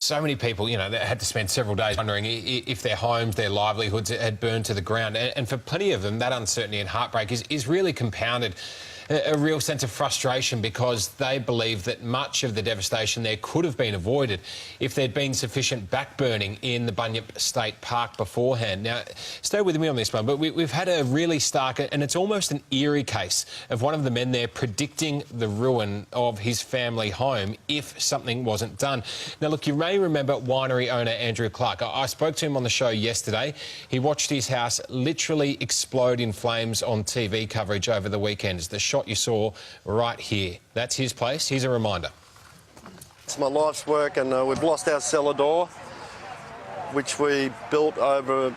So many people, you know, that had to spend several days wondering if their homes, their livelihoods had burned to the ground. And for plenty of them, that uncertainty and heartbreak is really compounded. A real sense of frustration because they believe that much of the devastation there could have been avoided if there'd been sufficient backburning in the Bunyip State Park beforehand. Now, stay with me on this one, but we've had a really stark, and it's almost an eerie case of one of the men there predicting the ruin of his family home if something wasn't done. Now, look, you may remember winery owner Andrew Clarke. I spoke to him on the show yesterday. He watched his house literally explode in flames on TV coverage over the weekend. The shot you saw right here. That's his place. Here's a reminder. It's my life's work, and we've lost our cellar door, which we built over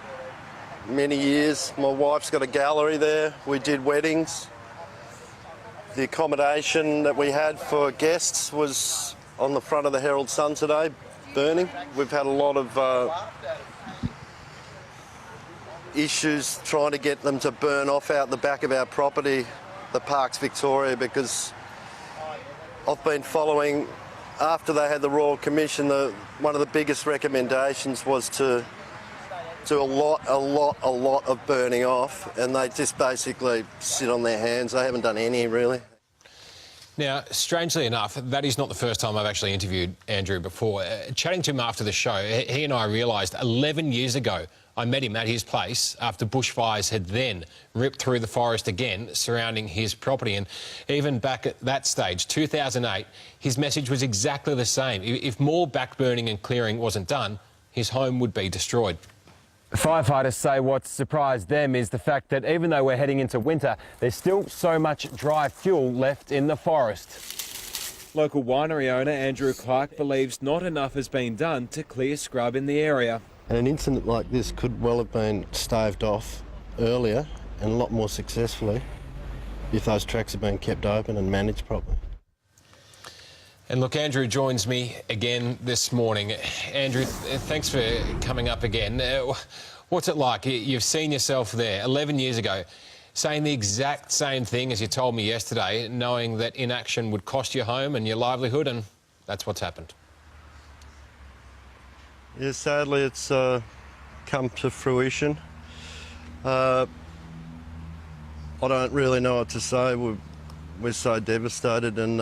many years. My wife's got a gallery there. We did weddings. The accommodation that we had for guests was on the front of the Herald Sun today, burning. We've had a lot of issues trying to get them to burn off out the back of our property, the Parks Victoria, because I've been following, after they had the Royal Commission, one of the biggest recommendations was to do a lot of burning off, and they just basically sit on their hands. They haven't done any, really. Now, strangely enough, that is not the first time I've actually interviewed Andrew before. Chatting to him after the show, he and I realised 11 years ago I met him at his place after bushfires had then ripped through the forest again surrounding his property. And even back at that stage, 2008, his message was exactly the same. If more backburning and clearing wasn't done, his home would be destroyed. Firefighters say what surprised them is the fact that even though we're heading into winter, there's still so much dry fuel left in the forest. Local winery owner Andrew Clarke believes not enough has been done to clear scrub in the area. And an incident like this could well have been staved off earlier and a lot more successfully if those tracks had been kept open and managed properly. And look, Andrew joins me again this morning. Andrew, thanks for coming up again. What's it like? You've seen yourself there 11 years ago, saying the exact same thing as you told me yesterday, knowing that inaction would cost your home and your livelihood, and that's what's happened. Yeah, sadly it's come to fruition. I don't really know what to say. We're so devastated, and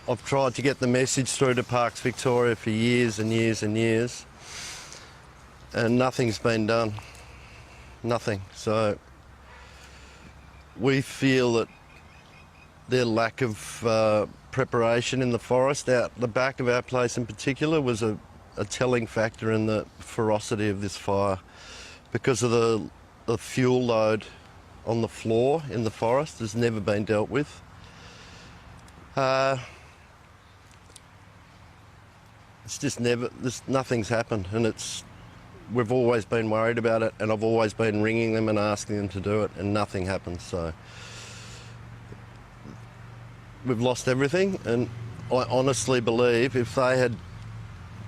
I've tried to get the message through to Parks Victoria for years and years and years, and nothing's been done. Nothing. So we feel that their lack of preparation in the forest out the back of our place in particular was a telling factor in the ferocity of this fire, because of the fuel load on the floor in the forest has never been dealt with. It's just nothing's happened, and we've always been worried about it, and I've always been ringing them and asking them to do it, and nothing happens. So we've lost everything, and I honestly believe if they had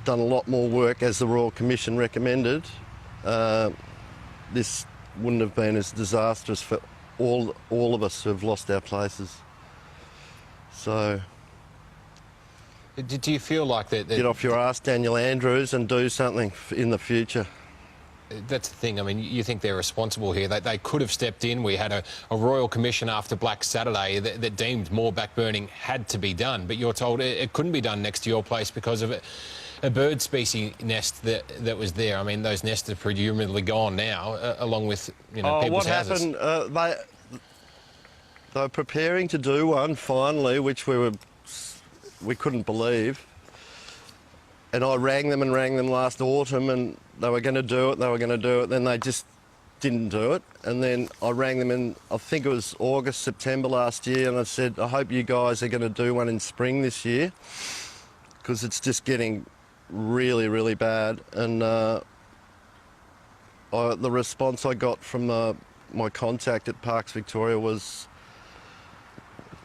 done a lot more work as the Royal Commission recommended, this wouldn't have been as disastrous for all of us who have lost our places. So do you feel like that? Get off your ass, Daniel Andrews, and do something in the future. That's the thing. I mean, you think they're responsible here. They could have stepped in. We had a Royal Commission after Black Saturday that deemed more backburning had to be done, but you're told it couldn't be done next to your place because of a bird species nest that was there. I mean, those nests are presumably gone now, along with, you know, people's houses. What happened? They were preparing to do one finally, which we couldn't believe. And I rang them last autumn, and they were going to do it, then they just didn't do it. And then I rang them in, I think it was August, September last year, and I said, I hope you guys are going to do one in spring this year, because it's just getting really, really bad. And the response I got from my contact at Parks Victoria was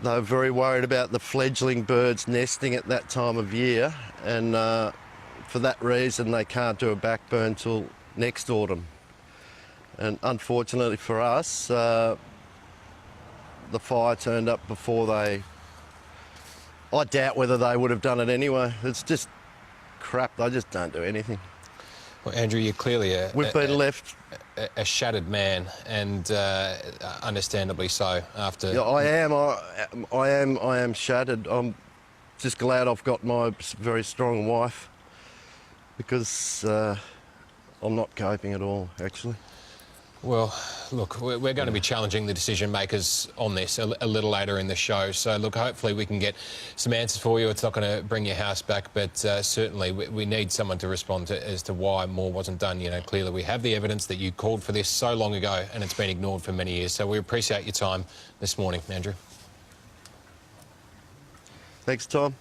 they were very worried about the fledgling birds nesting at that time of year, and for that reason they can't do a backburn till next autumn. And unfortunately for us, the fire turned up before they I doubt whether they would have done it anyway. It's just crap. They just don't do anything. Well, Andrew, you're clearly We've been left. A shattered man, and understandably so. After Yeah, I am shattered. I'm just glad I've got my very strong wife, because I'm not coping at all, actually. Well, look, we're going to be challenging the decision makers on this a little later in the show. So, look, hopefully we can get some answers for you. It's not going to bring your house back, but certainly we need someone to respond as to why more wasn't done. You know, clearly we have the evidence that you called for this so long ago and it's been ignored for many years. So we appreciate your time this morning, Andrew. Thanks, Tom.